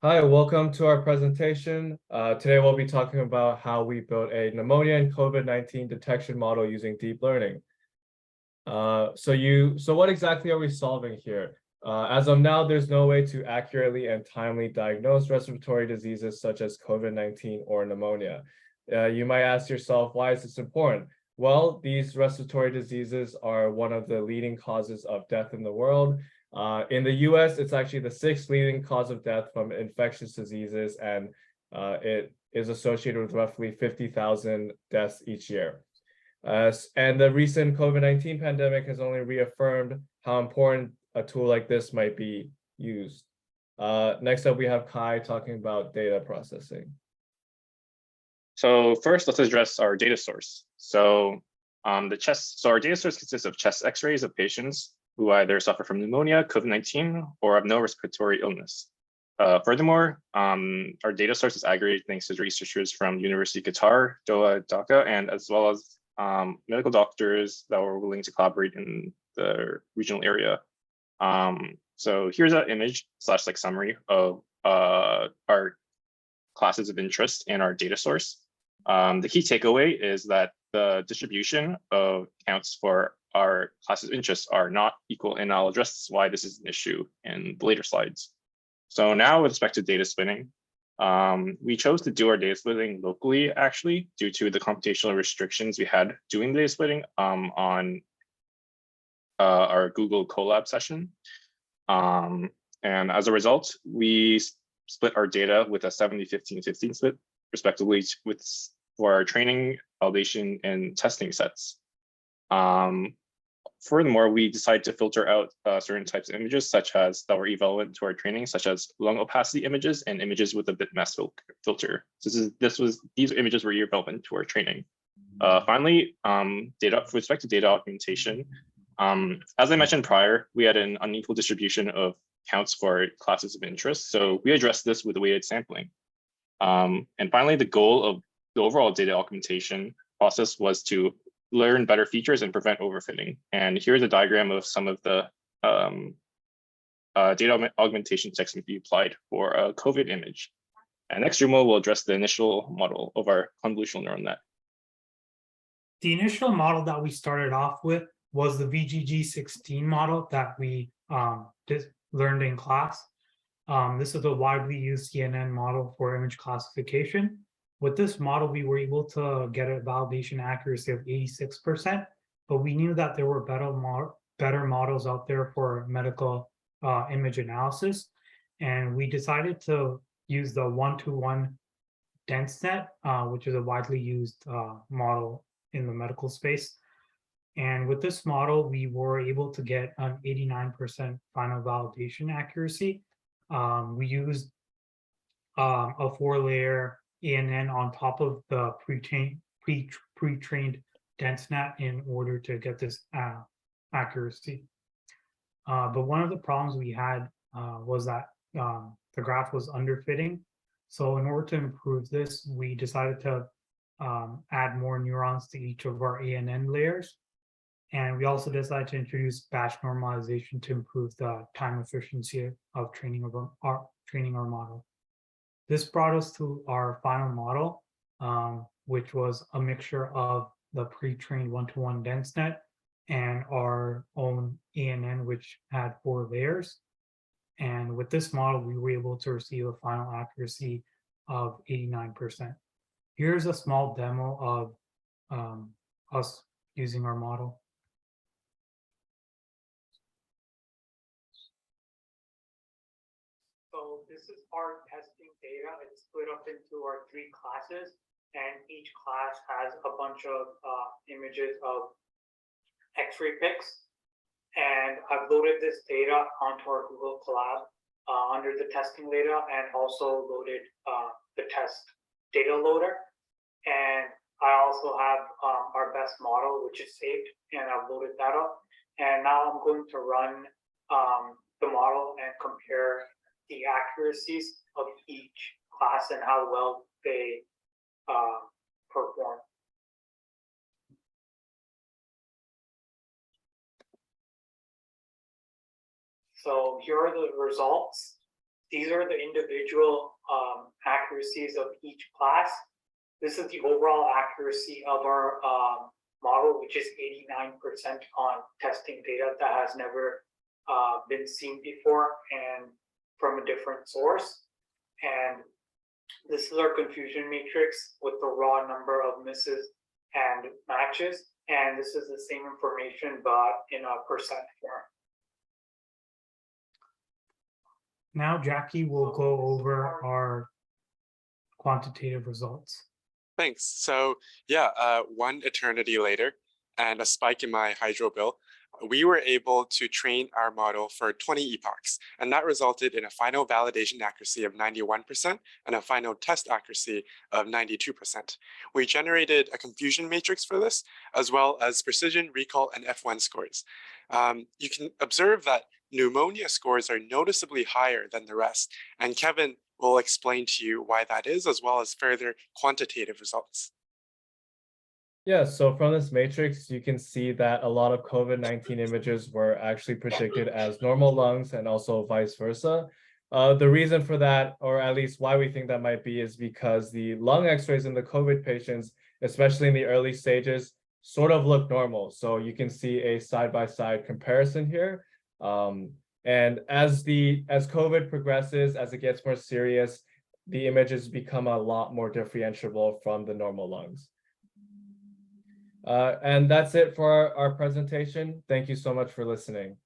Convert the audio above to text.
Hi, welcome to our presentation. Today we'll be talking about how we built a pneumonia and COVID-19 detection model using deep learning. So what exactly are we solving here? As of now, there's no way to accurately and timely diagnose respiratory diseases such as COVID-19 or pneumonia. You might ask yourself, why is this important? Well, these respiratory diseases are one of the leading causes of death in the world. In the US, it's actually the sixth leading cause of death from infectious diseases, and it is associated with roughly 50,000 deaths each year. And the recent COVID-19 pandemic has only reaffirmed how important a tool like this might be used. Next up, we have Kai talking about data processing. So first, let's address our data source. So our data source consists of chest X-rays of patients who either suffer from pneumonia, COVID-19, or have no respiratory illness. Furthermore, our data source is aggregated thanks to researchers from University of Qatar, Doha, Dhaka, and as well as medical doctors that were willing to collaborate in the regional area. So here's an image / summary of our classes of interest in our data source. The key takeaway is that the distribution of counts for our classes of interest are not equal, and I'll address why this is an issue in the later slides. So now with respect to data splitting, we chose to do our data splitting locally, actually, due to the computational restrictions we had doing data splitting on our Google Colab session. And as a result, we split our data with a 70-15-15 split, respectively, for our training, validation, and testing sets. Furthermore, we decided to filter out certain types of images that were irrelevant to our training, such as lung opacity images and images with a bitmask filter. So these images were irrelevant to our training. Finally, with respect to data augmentation, as I mentioned prior, we had an unequal distribution of counts for classes of interest. So we addressed this with weighted sampling. And finally, the goal of the overall data augmentation process was to learn better features and prevent overfitting. And here's a diagram of some of the data augmentation techniques we applied for a COVID image. And next, Jumo will address the initial model of our convolutional neural net. The initial model that we started off with was the VGG16 model that we learned in class. This is a widely used CNN model for image classification. With this model, we were able to get a validation accuracy of 86%, but we knew that there were better models out there for medical image analysis. And we decided to use the 1-to-1 DenseNet, which is a widely used model in the medical space. And with this model, we were able to get an 89% final validation accuracy. We used a 4-layer ANN on top of the pre-trained DenseNet in order to get this accuracy. But one of the problems we had was that the graph was underfitting. So in order to improve this, we decided to add more neurons to each of our ANN layers. And we also decided to introduce batch normalization to improve the time efficiency of training our model. This brought us to our final model, which was a mixture of the pre-trained 1-to-1 DenseNet and our own ANN, which had 4 layers. And with this model, we were able to receive a final accuracy of 89%. Here's a small demo of us using our model. So this is our testing data. It's split up into our 3 classes, and each class has a bunch of images of X-ray pics. And I've loaded this data onto our Google Colab under the testing data, and also loaded the test data loader. And I also have our best model, which is saved, and I've loaded that up. And now I'm going to run the model and compare the accuracies of each class and how well they perform. So here are the results. these are the individual accuracies of each class. This is the overall accuracy of our model, which is 89% on testing data that has never been seen before and from a different source. And this is our confusion matrix with the raw number of misses and matches. And this is the same information, but in a percent form. Now Jackie will go over our quantitative results. Thanks. So yeah, one eternity later and a spike in my hydro bill, we were able to train our model for 20 epochs, and that resulted in a final validation accuracy of 91% and a final test accuracy of 92%. We generated a confusion matrix for this, as well as precision, recall, and F1 scores. You can observe that pneumonia scores are noticeably higher than the rest, and Kevin will explain to you why that is, as well as further quantitative results. Yeah, so from this matrix, you can see that a lot of COVID-19 images were actually predicted as normal lungs and also vice versa. The reason for that, or at least why we think that might be, is because the lung x-rays in the COVID patients, especially in the early stages, sort of look normal. So you can see a side-by-side comparison here. And as COVID progresses, as it gets more serious, the images become a lot more differentiable from the normal lungs. And that's it for our presentation. Thank you so much for listening.